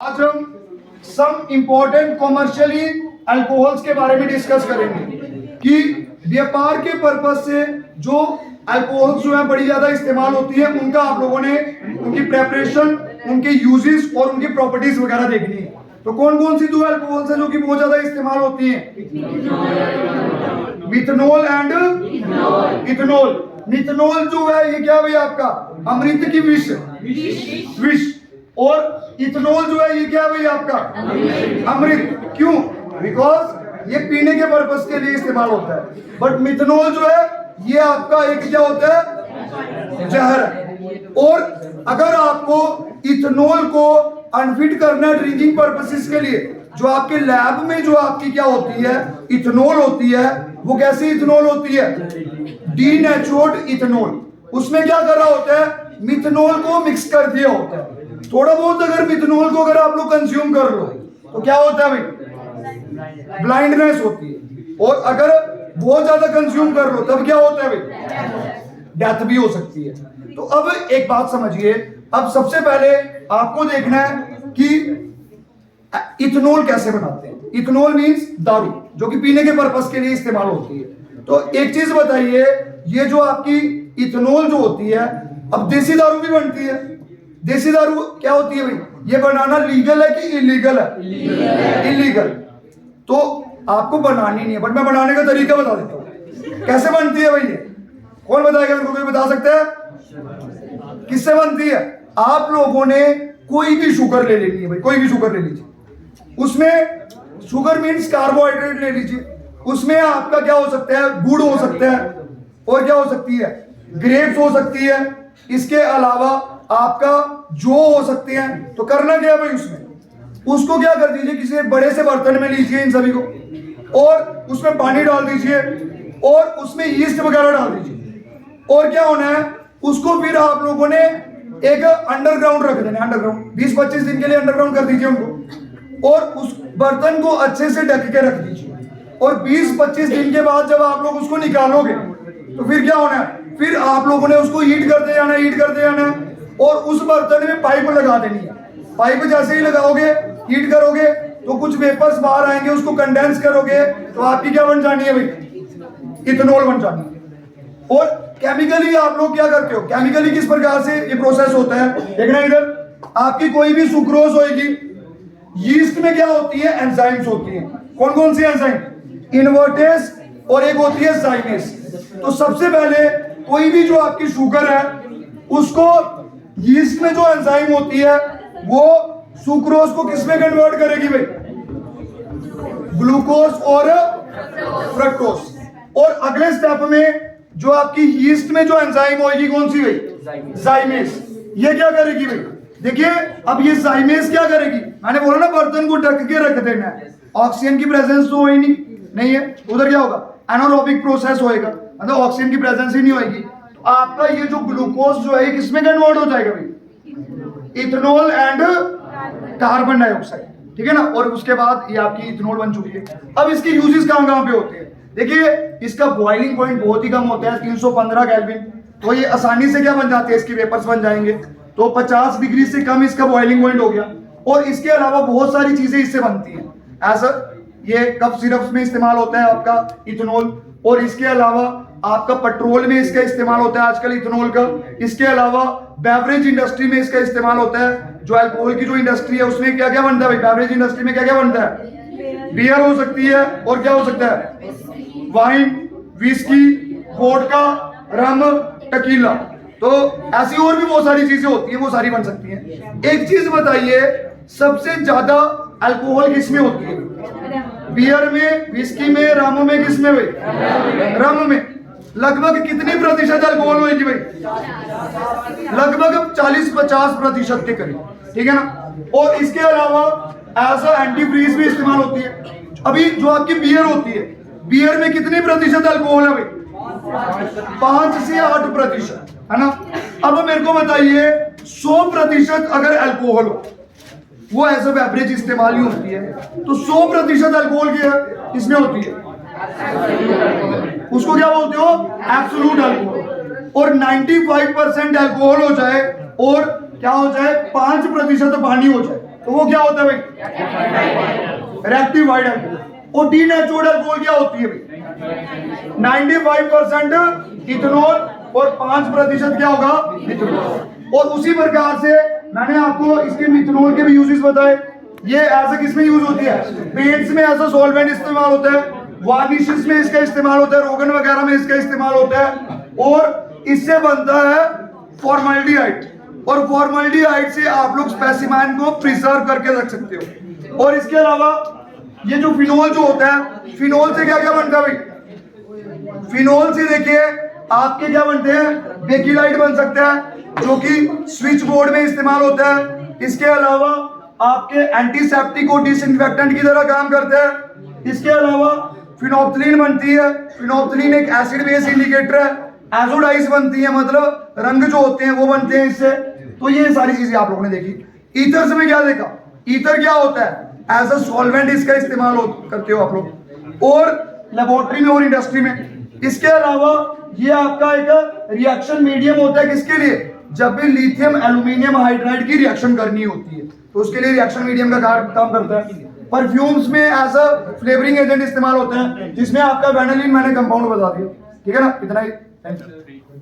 आज हम some important commercially alcohols के बारे में डिस्कस करेंगे कि व्यापार के पर्पज से जो अल्कोहल्स जो है बड़ी ज्यादा इस्तेमाल होती है, उनका आप लोगों ने उनकी प्रेपरेशन, उनके यूजेस और उनकी प्रॉपर्टीज वगैरह देखनी है। तो कौन कौन सी दो अल्कोहल्स है जो कि बहुत ज्यादा इस्तेमाल होती हैं? Methanol and ethanol. मिथनॉल जो है ये क्या भाई आपका अमृत की विष, और इथनॉल जो है ये क्या भाई आपका अमृत। क्यों? बिकॉज ये पीने के पर्पस के लिए इस्तेमाल होता है, बट मिथनॉल जो है ये आपका एक क्या होता है, जहर है। और अगर आपको इथनॉल को अनफिट करना है ड्रिंकिंग पर्पसेस के लिए, जो आपके लैब में जो आपकी क्या होती है इथनॉल होती है, वो कैसी इथनॉल होती है? डीनेचुर्ड इथनॉल। उसमें क्या कर रहा होता है? मिथनॉल को मिक्स कर दिया होता है। थोड़ा बहुत अगर मिथनॉल को अगर आप लोग कंज्यूम कर लो तो क्या होता है भाई? ब्लाइंडनेस होती है। और अगर बहुत ज्यादा कंज्यूम कर लो तब क्या होता है भाई? डेथ भी हो सकती है। तो अब एक बात समझिए, अब सबसे पहले आपको देखना है कि इथनॉल कैसे बनाते हैं। इथनॉल मींस दारू, जो कि पीने के पर्पस के लिए इस्तेमाल होती है। तो एक चीज बताइए, ये जो आपकी इथनॉल जो होती है, अब देसी दारू भी बनती है। देसी दारू क्या होती है भाई? ये बनाना लीगल है कि इलीगल है? इलीगल। तो आपको बनानी नहीं है, बट मैं बनाने का तरीका बता देता हूँ। कैसे बनती है भाई ये? कौन बताएगा मेरे को? कोई बता सकता है किससे बनती है? आप लोगों ने कोई भी शुगर ले लेनी है भाई, कोई भी शुगर ले लीजिए। उसमें शुगर मीन्स कार्बोहाइड्रेट ले लीजिए। उसमें आपका क्या हो सकता है? गुड़ हो सकता है, और क्या हो सकती है? ग्रेप्स हो सकती है। इसके अलावा आपका जो हो सकते हैं। तो करना क्या भाई? उसको क्या कर दीजिए, किसी एक बड़े से बर्तन में लीजिए इन सभी को, और उसमें पानी डाल दीजिए, और उसमें यीस्ट वगैरह डाल दीजिए। और क्या होना है, उसको फिर आप लोगों ने एक अंडरग्राउंड रख देना। अंडरग्राउंड 20-25 दिन के लिए अंडरग्राउंड कर दीजिए उनको, और उस बर्तन को अच्छे से ढक के रख दीजिए। और 20-25 दिन के बाद जब आप लोग उसको निकालोगे तो फिर क्या होना है? फिर आप लोगों ने उसको हीट करते जाना, हीट करते जाना, और उस बर्तन में पाइप लगा देनी है। पाइप जैसे ही लगाओगे, हीट करोगे, तो कुछ वेपर्स बाहर आएंगे, उसको कंडेंस करोगे, तो आपकी क्या बन जानी है भाई? इथनॉल बन जानी है। और केमिकली आप लोग क्या करते हो? केमिकली किस प्रकार से ये प्रोसेस होता है देखना इधर। आपकी कोई भी सुक्रोज होगी, यीस्ट में क्या होती है? एंजाइम्स होती हैं। कौन कौन सी एंजाइम? इन्वर्टेस और एक होती है जाइमेस। तो सबसे पहले कोई भी जो आपकी शुगर है, उसको यीस्ट में जो एंजाइम होती है वो सुक्रोज को किस में कन्वर्ट करेगी भाई? ग्लूकोज और फ्रक्टोज। और अगले स्टेप में जो आपकी यीस्ट में जो एंजाइम होगी, कौन सी भाई? जाइमेस। ये क्या करेगी भाई? देखिए, अब ये जाइमेस क्या करेगी? मैंने बोला ना बर्तन को ढक के रख देना है। ऑक्सीजन की प्रेजेंस तो ही नहीं है, उधर क्या होगा? एनारोबिक प्रोसेस होएगा, मतलब ऑक्सीजन की प्रेजेंस ही नहीं होगी। तो आपका ये जो ग्लूकोज जो है किसमें कन्वर्ट हो जाएगा भाई? इथनॉल एंड कार्बन डाइऑक्साइड, ठीक है ना। और उसके बाद ये आपकी इथनॉल बन चुकी है। अब इसके यूजेस कहां कहां पे होते हैं? देखिए, इसका बॉइलिंग पॉइंट बहुत ही कम होता है, 315 केल्विन। तो ये आसानी से क्या बन जाते हैं? इसके वेपर्स बन जाएंगे। तो 50 डिग्री से कम इसका बॉइलिंग पॉइंट हो गया। और इसके अलावा बहुत सारी चीजें इससे बनती हैं। ऐसा ये कफ सिरप्स में इस्तेमाल होता है आपका इथनॉल, और इसके अलावा आपका पेट्रोल में इसका इस्तेमाल होता है आजकल इथनॉल का। इसके अलावा बेवरेज इंडस्ट्री में इसका इस्तेमाल होता है। जो अल्कोहल की जो इंडस्ट्री है उसमें क्या क्या बनता है भाई? बेवरेज इंडस्ट्री में क्या क्या बनता है? बियर हो सकती है, और क्या हो सकता है? वाइन, विस्की, वोडका, रम, टकीला। तो ऐसी और भी बहुत सारी चीजें होती हैं, वो सारी बन सकती हैं। एक चीज बताइए, सबसे ज्यादा अल्कोहल किसमें होती है? बियर में, विस्की में, रम में, किसमें भाई? रम में। लगभग कितनी प्रतिशत अल्कोहल होगी भाई? लगभग 40-50% के करीब, ठीक है ना। और इसके अलावा एज अ एंटी फ्रीज भी इस्तेमाल होती है। अभी जो आपकी बियर होती है, बियर में कितनी प्रतिशत अल्कोहल है भाई? 5 से 8%, है ना। अब मेरे को बताइए, 100% अगर अल्कोहल हो, वो एज अ बेवरेज इस्तेमाल ही होती है, तो 100% अल्कोहल की इसमें होती है, उसको क्या बोलते हो? Absolute alcohol. और 95% अल्कोहल हो जाए और क्या हो जाए? 5% पानी हो जाए, तो वो क्या होता है भाई? Rectified alcohol. और डीनेचुरड अल्कोहल क्या होती है भाई? 95% इथेनॉल और 5% क्या होगा? मिथेनॉल। और उसी प्रकार से मैंने आपको इसके मिथेनॉल के भी यूजेस बताए। ये ऐसा किसमें यूज होती है? पेंट्स में ऐसा सॉल्वेंट इस्तेमाल होता है, वार्निशेस में इसका इस्तेमाल होता है, रोगन वगैरह में इसका इस्तेमाल होता है। और इससे बनता है फॉर्मल्डिहाइड, और फॉर्मल्डिहाइड से आप लोग स्पेसिमेन को प्रिजर्व करके रख सकते हो। और इसके अलावा ये जो फिनोल जो होता है, फिनोल से क्या क्या बनता है भाई? फिनोल से देखिए आपके क्या बनते हैं? बेकिलाइट बन सकता है जो कि स्विच बोर्ड में इस्तेमाल होता है। इसके अलावा आपके एंटीसेप्टिक और डिसइंफेक्टेंट की तरह काम करते हैं। इसके अलावा फिनोप्थलीन बनती है। फिनोप्थलीन एक एसिड बेस इंडिकेटर है। एजोडाइज बनती है, मतलब रंग जो होते हैं वो बनते हैं इससे। तो ये सारी चीजें आप लोगों ने देखी। ईथर से में क्या देखा? ईथर क्या होता है? एज अ सॉल्वेंट इसका इस्तेमाल करते हो आप लोग, और लेबोरेटरी में और इंडस्ट्री में। इसके अलावा ये आपका एक रिएक्शन मीडियम होता है। किसके लिए? जब भी लिथियम एल्यूमिनियम हाइड्राइड की रिएक्शन करनी होती है तो उसके लिए रिएक्शन मीडियम का काम करता है। परफ्यूम्स में एज अ फ्लेवरिंग एजेंट इस्तेमाल होते हैं, जिसमें आपका वेनिलिन मैंने कंपाउंड बता दिया। ठीक है ना? इतना ही। Thank you.